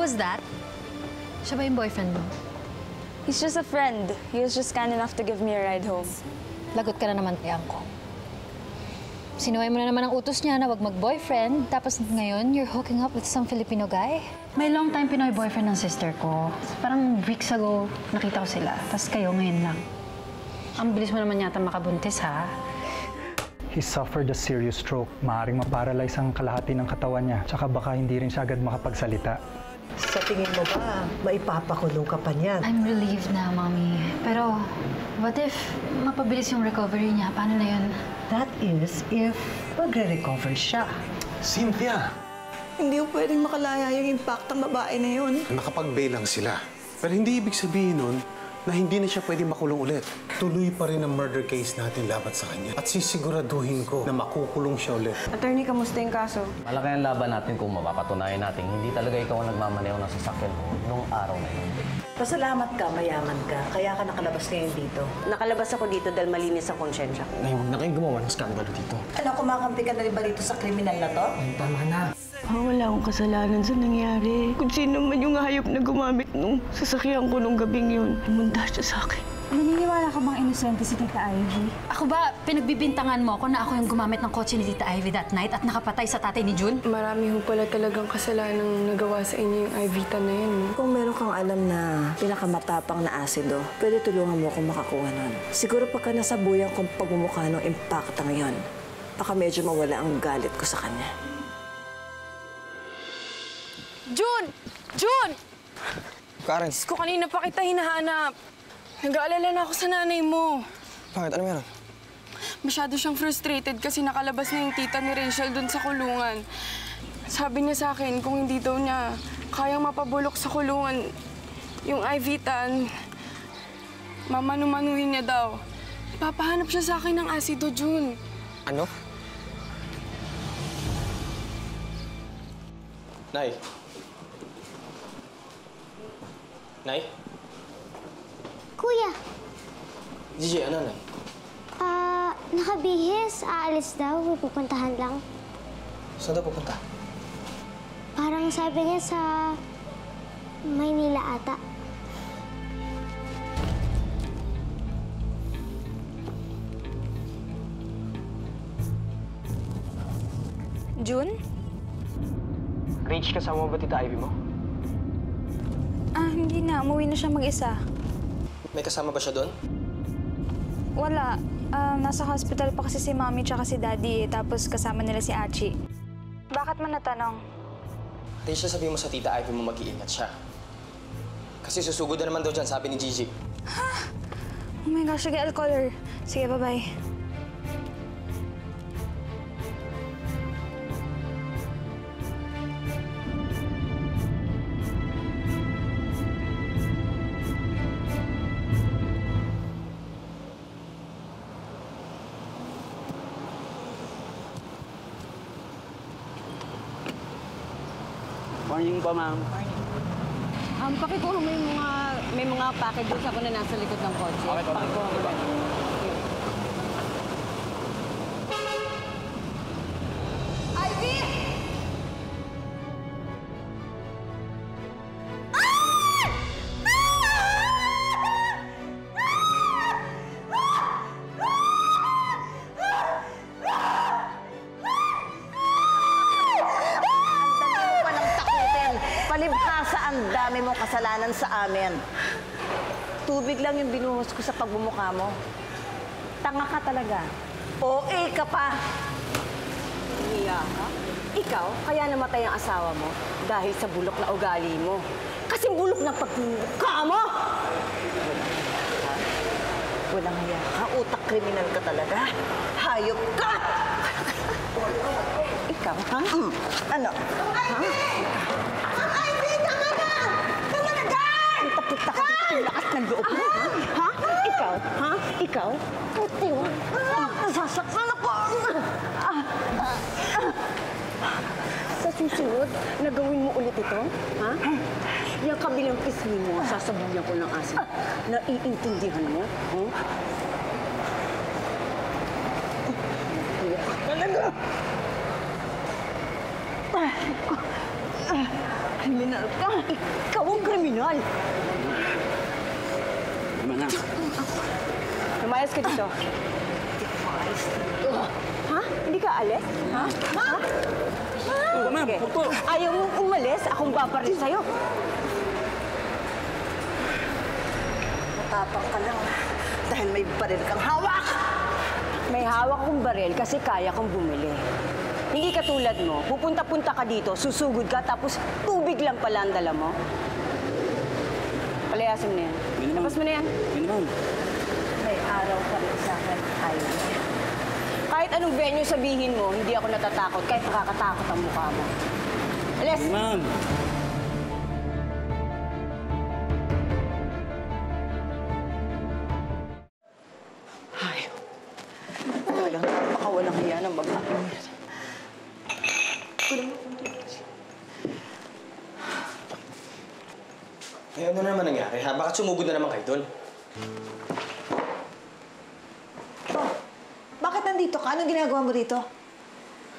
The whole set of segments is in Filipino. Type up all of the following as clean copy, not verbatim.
was that? Siya ba yung boyfriend mo? He's just a friend. He was just kind enough to give me a ride home. Lagot ka na naman, tiyang ko. Sinuway mo na naman ang utos niya na wag mag-boyfriend, tapos ngayon, you're hooking up with some Filipino guy? May long time Pinoy boyfriend ng sister ko. Parang weeks ago, nakita ko sila. Tapos kayo ngayon lang. Ang bilis mo naman yata makabuntis, ha? He suffered a serious stroke. Maaaring maparalyze ang kalahati ng katawan niya. Tsaka baka hindi rin siya agad makapagsalita. Sa tingin mo ba, maipapakulong ka pa niyan? I'm relieved na, Mommy. Pero, what if mapabilis yung recovery niya? Paano na yun? That is if magre-recover siya. Cynthia! Hindi ko pwedeng makalaya yung impact ng babae na yun. Nakapag-bail lang sila. Pero hindi ibig sabihin nun na hindi na siya pwede makulong ulit. Tuloy pa rin ang murder case natin laban sa kanya. At sisiguraduhin ko na makukulong siya ulit. Attorney, kamusta yung kaso? Malaki ang laban natin kung mapapatunayan natin hindi talaga ikaw ang nagmamaneho ng sasakyan mo noong araw na yun. Pasalamat ka, mayaman ka. Kaya ka nakalabas ngayon dito. Nakalabas ako dito dahil malinis ang konsensya. Nay, huwag na kayong gumawa ng skandalo dito. Ano, kumakampi ka na rin ba dito sa kriminal na to? Ay, tama na. Wala akong kasalanan sa nangyari. Kung sino man yung hayop na gumamit nung sasakyan ko nung gabing yun, pumunta siya sa akin. Naniniwala ka bang inosente si Tita Ivy? Ako ba, pinagbibintangan mo ako na ako yung gumamit ng kotse ni Tita Ivy that night at nakapatay sa tatay ni June? Marami ho pala talagang kasalanang nagawa sa inyo yung Ivita na yun. Kung meron kang alam na pinakamatapang na asido, pwede tulungan mo akong makakuha nun. Siguro pagka nasabuyan kong pagmumukha ng impactang yon, baka medyo mawala ang galit ko sa kanya. June! June! Karen. Ko kanina pa kita hinahanap. Nag-aalala na ako sa nanay mo. Bakit? Ano meron? Masyado siyang frustrated kasi nakalabas na yung tita ni Rachel dun sa kulungan. Sabi niya sa akin kung hindi daw niya kayang mapabulok sa kulungan yung Ivitan, mamanu-manuhin niya daw. Papahanap siya sa akin ng asido, June. Ano? Nay? Nay? Kuya, Gigi, ano, Nay? nakabihis. Aalis daw. May pupuntahan lang. Saan daw pupunta? Parang sabi niya sa Maynila ata. June? Rach, kasama mo ba Tita Ivy mo? Hindi na. Umuwi na siya mag-isa. May kasama ba siya doon? Wala. Nasa hospital pa kasi si Mommy tsaka si Daddy tapos kasama nila si Archie. Bakit man natanong? Rachel, sabihin mo sa Tita Ivy mo mag-iingat siya. Kasi susugod na naman daw dyan, sabi ni Gigi. Ha? Oh my gosh, sige, I'll call her. Sige, bye-bye. Morning po, ma'am. Pakikuha mo yung may mga package doon sa ako na nasa likod ng kotse. Okay, pakikuha mo ba? Ivy! Palibhasa ang dami mong kasalanan sa amin. Tubig lang yung binuhos ko sa pagbumukha mo. Tanga ka talaga. OA ka pa. Iya ka? Ikaw, kaya namatay ang asawa mo dahil sa bulok na ugali mo. Kasing bulok ng pagmumukha mo! Walang hiya ka. Utak kriminal ka talaga. Hayop ka! Ikaw, ha? Ano? Ha? Punta ka dito ang lakas ng loob mo, ha? Ikaw, ha? Ikaw? Puti mo. Nasasaktan ako. Sa susunod, nagawin mo ulit ito, ha? Yung kabilang pisngi mo, sasabuyan ko ng asin. Naiintindihan mo, ha? Talaga. Kriminal ka! Ikaw ang kriminal! Tama na. Lumayas ka dito. Ha? Hindi ka alis? Ha? Ha? Ma'am, opo. Ayaw mong umalis? Akong babaril sa'yo. Matapang ka lang dahil may baril kang hawak! May hawak kong baril kasi kaya kong bumili. Hindi katulad mo, pupunta-punta ka dito, susugod ka, tapos tubig lang pala ang dala mo. Palayasin mo na yan. Tapos mo na yan. Ma'am. May araw ka rin sa akin, ayaw. Kahit anong venue sabihin mo, hindi ako natatakot kahit nakakatakot ang mukha mo. Alis! Ma'am. Ay, talagang napakawalang hiya ng babae. Eh, ano na naman nangyari, ha? Bakit sumugod na naman kayo doon? Bakit nandito ka? Anong ginagawa mo dito?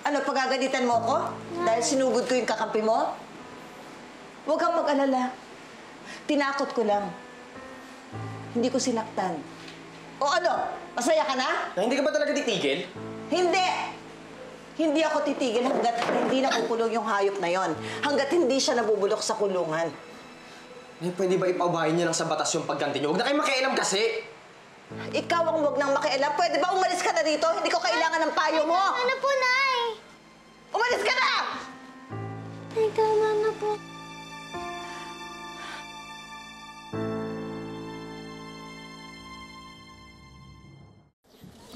Ano, pagagalitan mo ako? Dahil sinugod ko yung kakampi mo? Huwag kang mag-alala. Tinakot ko lang. Hindi ko sinaktan. O ano? Masaya ka na? Na hindi ka ba talaga titigil? Hindi! Hindi ako titigil hanggat hindi nakukulong yung hayop na yon. Hanggat hindi siya nabubulok sa kulungan. Eh, pwede ba ipaubahin niyo lang sa batas yung pagganti niyo? Huwag na kayo makialam kasi! Ikaw ang huwag nang makialam. Pwede ba umalis ka na dito? Hindi ko kailangan ng payo mo. Ano po, Nay? Umalis ka na! Ay, tama na po.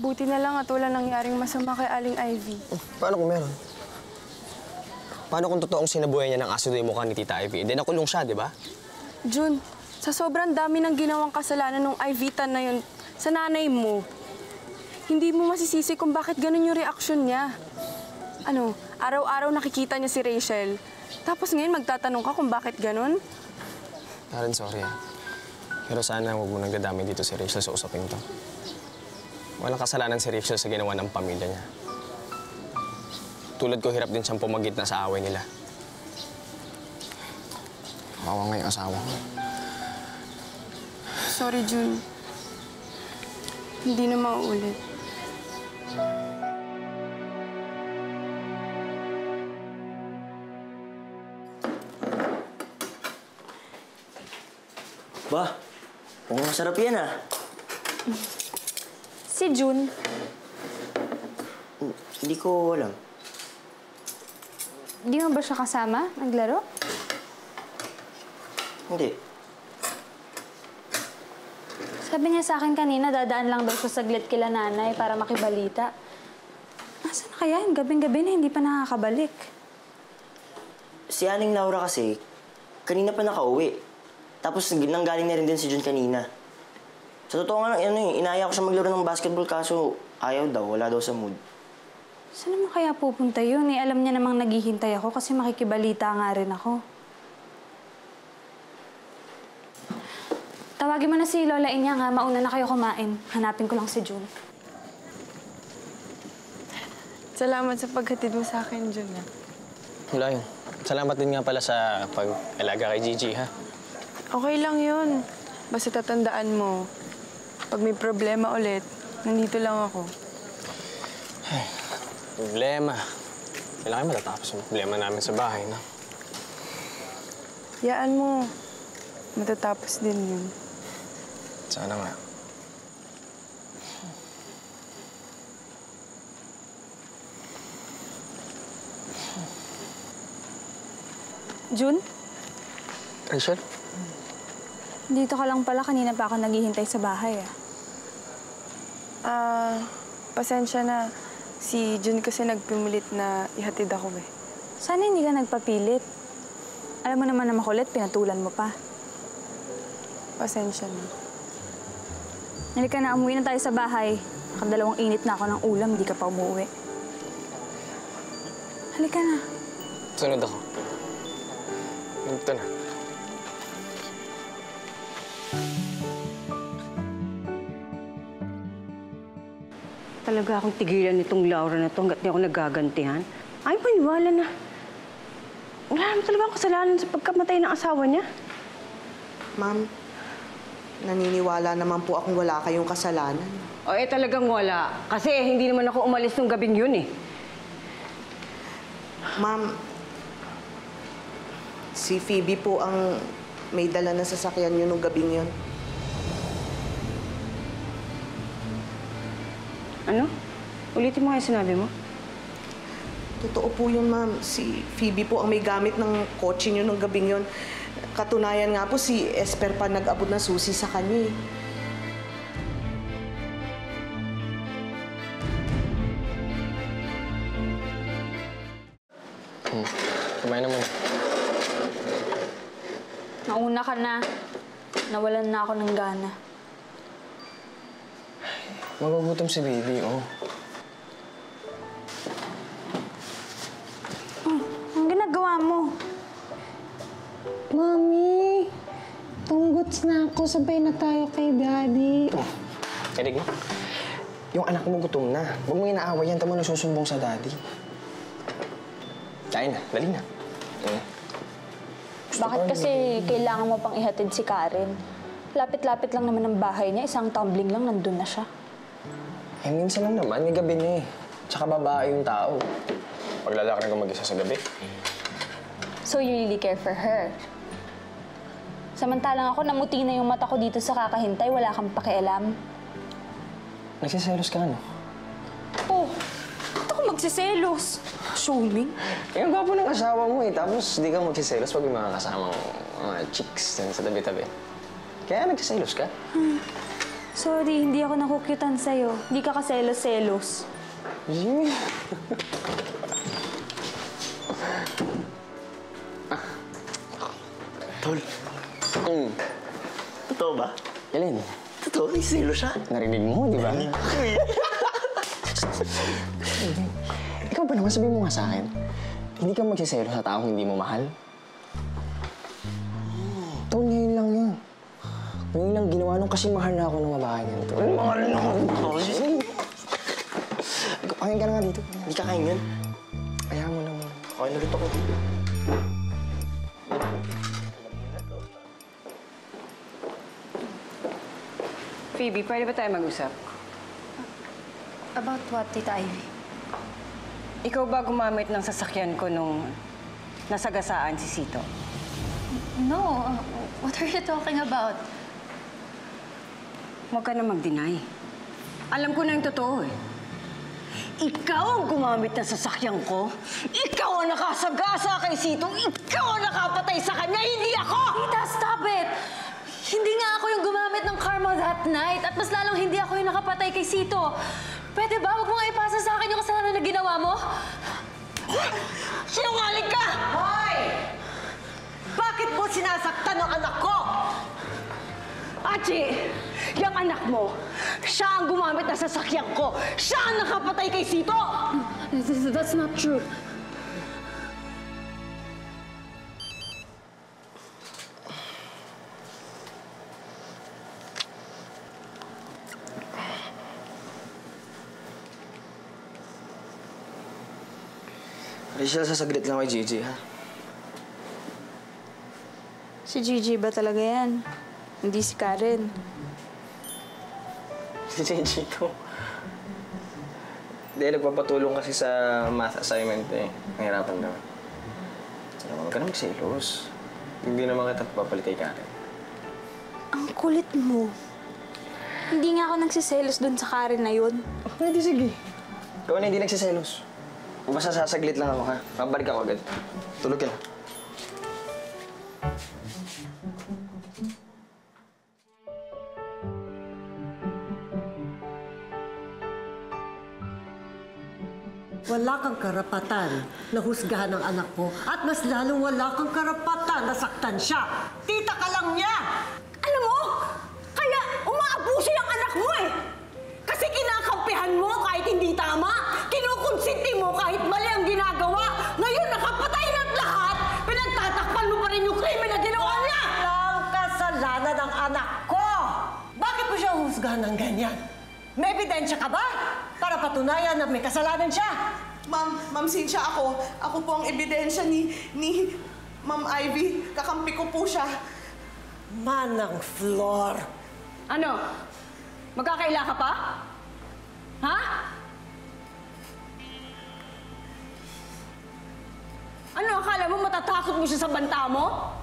Buti na lang at wala nangyaring masama kay Aling Ivy. Paano kung meron? Paano kung totoong sinabuhay niya ng aso yung mukha ni Tita Ivy? Hindi nakulong siya, di ba? Jun, sa sobrang dami ng ginawang kasalanan ng Ivytan na yun sa nanay mo, hindi mo masisisi kung bakit ganun yung reaksyon niya. Ano, araw-araw nakikita niya si Rachel. Tapos ngayon magtatanong ka kung bakit ganun? Karen, sorry. Pero sana huwag mo nang dadami dito si Rachel sa usapin to. Walang kasalanan si Rachel sa ginawa ng pamilya niya. Tulad ko, hirap din siyang pumagitna sa away nila. Kawawa nga yung asawa ko. Sorry, Jun. Hindi na mauulit. Ba, mukhang masarap yan ah. Si Jun. Hindi ko alam. Di mo ba siya kasama? Naglaro? Hindi. Sabi niya sa akin kanina, dadaan lang daw siya saglit kila nanay para makibalita. Nasaan na kaya? Gabing-gabi na, hindi pa nakakabalik. Si Aling Laura kasi, kanina pa nakauwi. Tapos nanggaling na rin din si Jun kanina. Sa totoo nga lang, inaya ko siya maglaro ng basketball kaso ayaw daw, wala daw sa mood. Saan naman kaya pupunta yun? Eh, alam niya namang naghihintay ako kasi makikibalita nga rin ako. Tawagin mo na si Lola Inyang ha. Mauna na kayo kumain. Hanapin ko lang si Jun. Salamat sa paghatid mo sa akin, Jun. Wala yun. Salamat din nga pala sa pag-alaga kay Gigi, ha? Okay lang yun. Basta tatandaan mo, pag may problema ulit, nandito lang ako. Ay, problema. Kailangan matatapos yung problema namin sa bahay, no? Yaan mo. Matatapos din yun. Sana nga. Jun? Rachel? Dito ka lang pala. Kanina pa ako naghihintay sa bahay Pasensya na. Si Jun kasi nagpimilit na ihatid ako eh. Sana hindi ka nagpapilit. Alam mo naman na makulit, pinatulan mo pa. Pasensya na. Halika na, umuwi na tayo sa bahay. Nakadalawang init na ako ng ulam, di ka pa umuwi. Halika na. Sunod ako. Ito na. Talaga akong tigilan nitong Laura na to hanggat di ako nagagantihan. Ay, maniwala na. Wala naman talagang kasalanan sa pagkamatay ng asawa niya. Ma'am, naniniwala naman po akong wala kayong kasalanan. O talagang wala. Kasi hindi naman ako umalis nung gabing yun eh. Ma'am, si Phoebe po ang may dala na sasakyan yun nung gabing yun. Ano? Ulitin mo nga yung sinabi mo. Totoo po yun, ma'am. Si Phoebe po ang may gamit ng kotse niyo nung gabing yun. Katunayan nga po, si Esper pa nag-abot ng susi sa kanya eh. Kumain na muna. Nauna ka na. Nawalan na ako ng gana. Magugutom si baby, oh. Anong ginagawa mo? Mami, tunggots na ako. Sabay na tayo kay Daddy. Kinig mo. Yung anak mo gutom na. Huwag mo inaaway yan. Tama nagsusumbong sa daddy. Kain na. Dali na. Bakit kasi kailangan mo pang ihatid si Karen? Lapit-lapit lang naman ang bahay niya. Isang tumbling lang, nandun na siya. Eh, minsan lang naman. May gabi na eh. Tsaka babae yung tao. Paglalaki na kang mag-isa sa gabi. So you really care for her? Samantalang ako, namuti na yung mata ko dito sa kakahintay. Wala kang pakialam. Nagsiselos ka, ano? Oh, ba't ako magsiselos? Assuming? Eh, ang gwapo ng asawa mo eh. Tapos di ka magsiselos pag may mga kasamang mga chicks sa tabi-tabi. Kaya nagsiselos ka? Sorry, hindi ako nakukyutan sa'yo. Hindi ka kaselos-selos. Tol, totoo ba? Alin? Totoo, isilo siya. Narinig mo, di ba? Ikaw ba naman, sabihin mo nga sa akin, hindi ka magsiselo sa taong hindi mo mahal? Tol, ngayon lang yun. Ngayon lang ginawa nung kasi mahal na ako ng babae niyan. Tol, mahal na ako. Kain ka na nga dito. Hindi ka kain yun. Kaya mo naman. Okay na rin ako. Phoebe, pwede ba tayo mag-usap? About what, Tita Ivy? Ikaw ba gumamit ng sasakyan ko nung nasagasaan si Sito? No. What are you talking about? Huwag ka na mag-deny. Alam ko na yung totoo eh. Ikaw ang gumamit ng sasakyan ko. Ikaw ang nakasagasa kay Sito. Ikaw ang nakapatay sa kanya, hindi ako! Tita, stop it! Hindi nga ako yung gumamit ng car mo that night. At mas lalong hindi ako yung nakapatay kay Sito. Pwede ba? Huwag mo nga ipasa sa akin yung kasalanan na ginawa mo. Sinungaling ka! Hoy! Bakit mo sinasaktan ang anak ko? Achi, yung anak mo, siya ang gumamit ng sasakyan ko. Siya ang nakapatay kay Sito! That's not true. Rachel, sasaglit lang kay Gigi, ha? Si Gigi ba talaga yan? Hindi si Karen. Si Gigi to. Hindi, nagpapatulong kasi sa math assignment eh. Nahirapan daw. So, huwag ka na magselos. Hindi naman kita papalit kay Karen. Ang kulit mo. Hindi nga ako nagsiselos dun sa Karen na yun. Pwede, sige. Ikaw na hindi nagsiselos. Basta sasaglit lang ako, ha? Babalik ako agad. Tulog ka na. Wala kang karapatan na husgahan ang anak mo at mas lalong wala kang karapatan na saktan siya. Tita ka lang niya! Alam mo, kaya umaabuso yung anak mo eh. Kasi kinakampihan mo kahit hindi tama. Kinukonsinti mo kahit mali ang ginagawa. Ngayon nakapatay na't lahat, pinagtatakpan mo pa rin yung krimen na ginawa niya! Ang kasalanan ng anak ko! Bakit mo siya husgahan ng ganyan? May ebidensya ka ba? Para patunayan na may kasalanan siya? Ma'am Cynthia, ako po ang ebidensya ni Ma'am Ivy. Kakampi ko po siya. Manang Flor! Ano? Magkakaila ka pa? Ha? Ano, akala mo matatakot mo siya sa banta mo?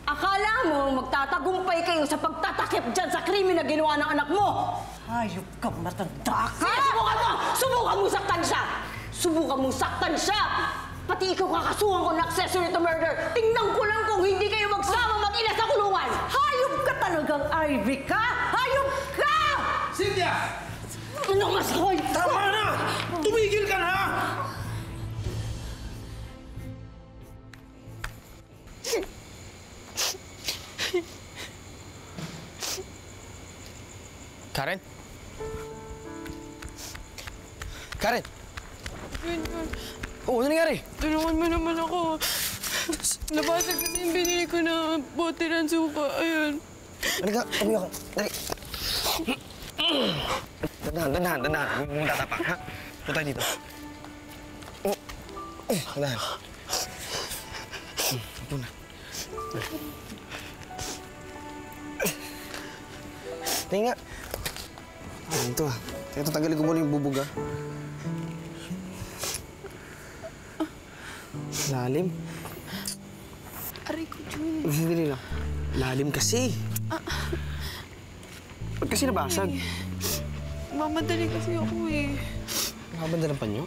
Akala mo magtatagumpay kayo sa pagtatakip dyan sa krimen na ginawa ng anak mo? Hayop ka, matanda ka! Sige, subukan mo! Subukan mo saktan siya! Subukan mong saktan siya! Pati ikaw kakasuhan ko ng accessory to murder! Tingnan ko lang kung hindi kayo magsama mag-ina sa kulungan! Hayop ka talagang, Ivy ka! Hayop ka! Cynthia! Ano mas hayop ka? Tama na! Tumigil ka na! Karen? Karen! Oo, ano nangyari? Tulungan mo naman ako. Nabasag kasi yung binili ko na bote ng suka. Ayun. Halika, tumiyo ka. Dali. Dandahan. Huwag mong tatapak, ha? Punta tayo dito. Dandahan. Upo na. Tinga. Ito ah. Ito, tagalin ko muna yung bubog ah. Lalim. Aray ko, Jun. Hindi lang. Lalim kasi. Ba't kasi nabasag? Mamadali kasi ako eh. Nakabanda ng panyo?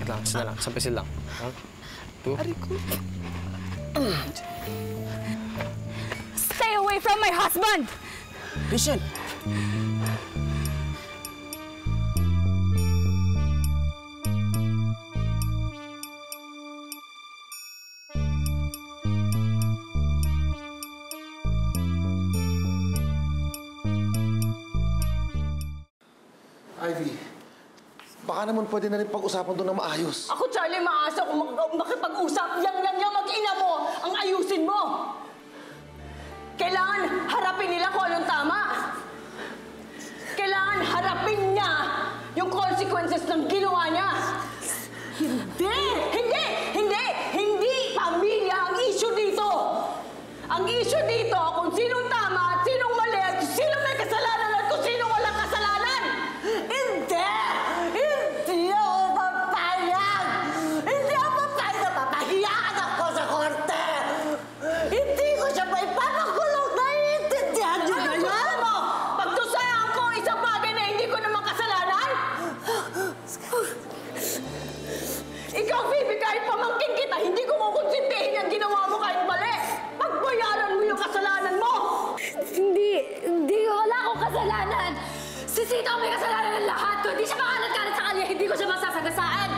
Wait lang, isa na lang. Isang pesil lang. Ha? Two. Aray ko. Stay away from my husband! Rachel! Ivy, baka naman pwede na rin pag-usapan doon na maayos. Ako, Charlie, maasa kung makipag-usap. Yang mag-ina mo ang ayusin mo. Kailangan harapin nila kung anong tama. Kailangan harapin niya yung consequences ng ginawa niya. Hindi pamilya ang issue dito. Ang issue dito kung sinong tama at sinong mali at sinong may kasalanan at kung sinong walang kasalanan. Hindi ako papayag. Hindi ako papayag. Papahiyakan ako sa korte. Hindi ko siya pa ipapakulong. Naiintindihan niyo ba yun? Mo, pagtusayang ko isang bagay na hindi ko naman kasalanan? Ikaw, Phoebe, kahit pamangkin kita, hindi ko kukonsintihin ang ginawa mo kahit mali. Pagbayaran mo yung kasalanan mo! Hindi, wala akong kasalanan. Si Sito ang may kasalanan ng lahat. Kung hindi siya makalat-kalat sa kanya, hindi ko siya masasagasaan.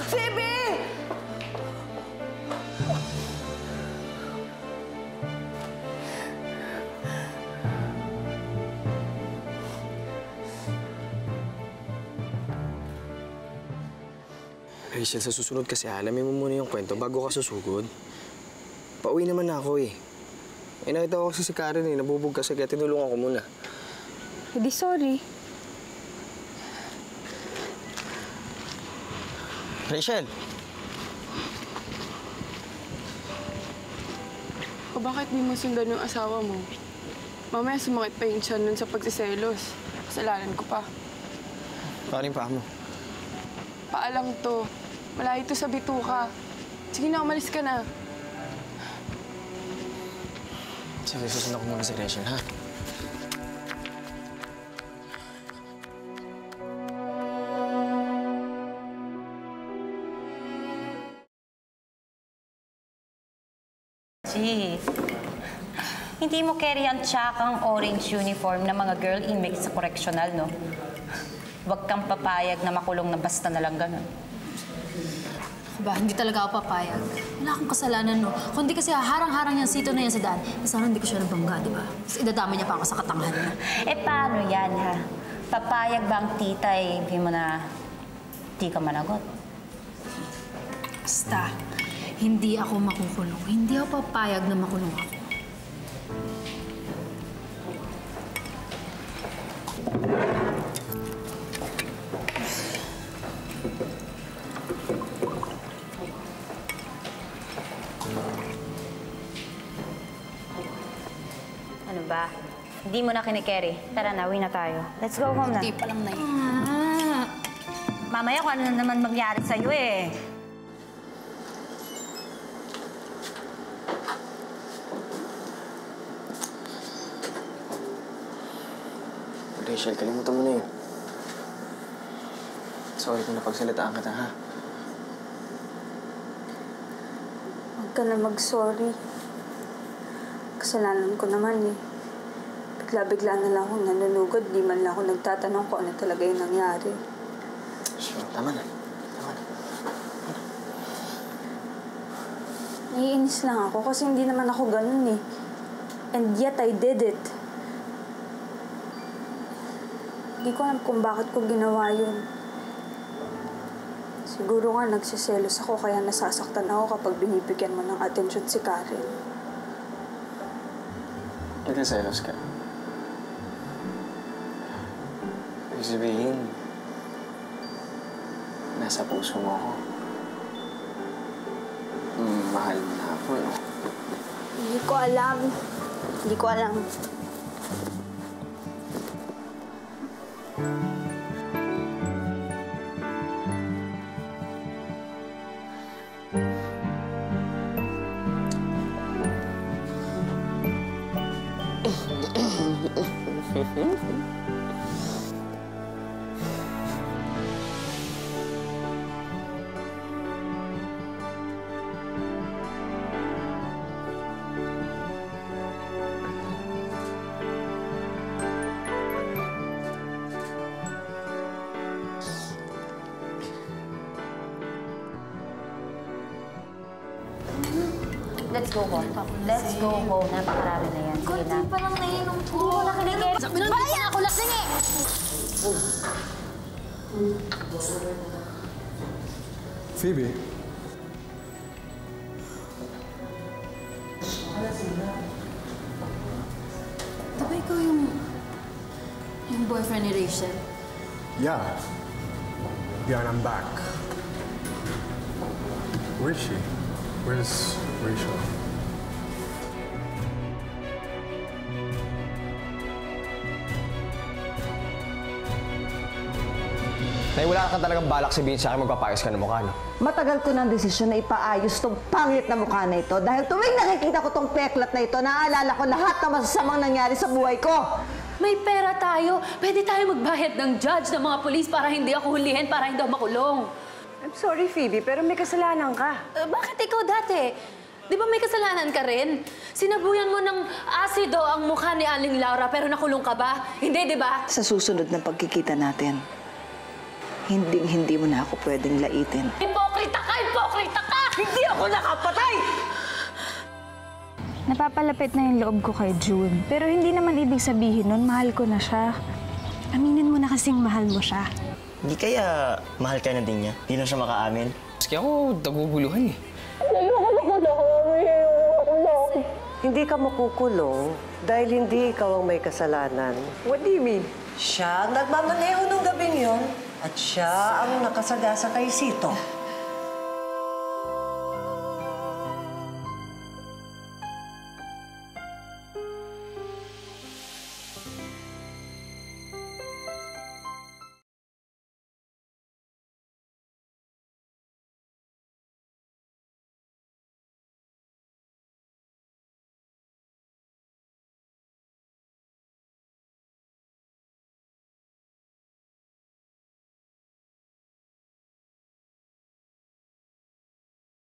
Phoebe! Rachel, sa susunod kasi alamin mo muna yung kwento bago ka susugod. Pauwi naman na ako eh. Nakita ko kasi si Karen eh, nabubog kasi kaya tinulungan ko muna. Hindi, sorry. Rachel! O bakit di mo sundan yung asawa mo? Mamaya sumakit pa yung tiyan nun sa pagsiselos. Kasalanan ko pa. Paano yung paa mo? Paalang to. Malayo to sa bituka. Sige na, umalis ka na. Sige, susunod ko muna si Rachel, ha? Hindi mo carry ang tsakang orange uniform ng mga girl inmates sa correctional, no? Huwag kang papayag na makulong na basta na lang ganun. Ba, hindi talaga ako papayag. Wala akong kasalanan, no? Kundi kasi harang-harang yung Sito na yan sa daan. Sana hindi ko siya nabangga, di ba? Tapos idadama niya pa ako sa katangahan niya. Eh, paano yan, ha? Papayag ba ang tita eh, hindi mo na di ka managot? Basta, hindi ako makukulong. Hindi ako papayag na makulong ako. Ano ba? Hindi mo na kinikerry. Tara na, uwi na tayo. Let's go home na. Hindi pa lang na yun. Mamaya kung ano na naman mangyari sa'yo eh. Rachel, kalimutan mo na yun. Sorry kung napagsalitaan kita, ha? Huwag ka na mag-sorry. Kasalanan ko naman eh. Bigla-bigla na lang akong nanunugod. Di man lang ako nagtatanong kung ano talaga yung nangyari. Sure, tama na. Naiinis lang ako kasi hindi naman ako ganun eh. And yet I did it. Hindi ko alam kung bakit ko ginawa yun. Siguro nga nagsiselos ako kaya nasasaktan ako kapag binibigyan mo ng atensyon si Karen. Nagsiselos ka? Ibig sabihin, nasa puso mo ako. Mahal mo na ako, no? Hindi ko alam. Hindi ko alam. Let's go home. Let's go home. Napakarami na yan. Sige na. pa lang nainom ko. Hindi mo na kinikerry. Baya ako lasing eh! Phoebe? Diba ikaw yung boyfriend ni Rachel? Yeah. Yeah, and I'm back. Where is she? Where's Rachel? Nay, wala ka talagang balak sabihin sa akin magpapayos ka ng mukha, no? Matagal ko ng desisyon na ipaayos tong pangit na mukha na ito dahil tuwing nakikita ko tong peklat na ito, naaalala ko lahat ng masasamang nangyari sa buhay ko. May pera tayo. Pwede tayo magbayad ng judge ng mga polis para hindi ako hulihin, para hindi ako makulong. I'm sorry, Phoebe, pero may kasalanan ka. Bakit ikaw dati? Di ba may kasalanan ka rin? Sinabuyan mo ng asido ang mukha ni Aling Laura pero nakulong ka ba? Hindi, di ba? Sa susunod na pagkikita natin, hindi mo na ako pwedeng laitin. Hipokrita ka! Hipokrita ka! Hindi ako nakapatay! Napapalapit na yung loob ko kay June. Pero hindi naman ibig sabihin nun, mahal ko na siya. Aminin mo na kasing mahal mo siya. Hindi kaya mahal ka na din niya? Hindi na siya makaamin? Maski ako, naguguluhan eh. Hindi ka makukulong dahil hindi ikaw ang may kasalanan. What do you mean? Siya ang nagmamaneho nung gabing yon at siya ang nakasagasa kay Sito.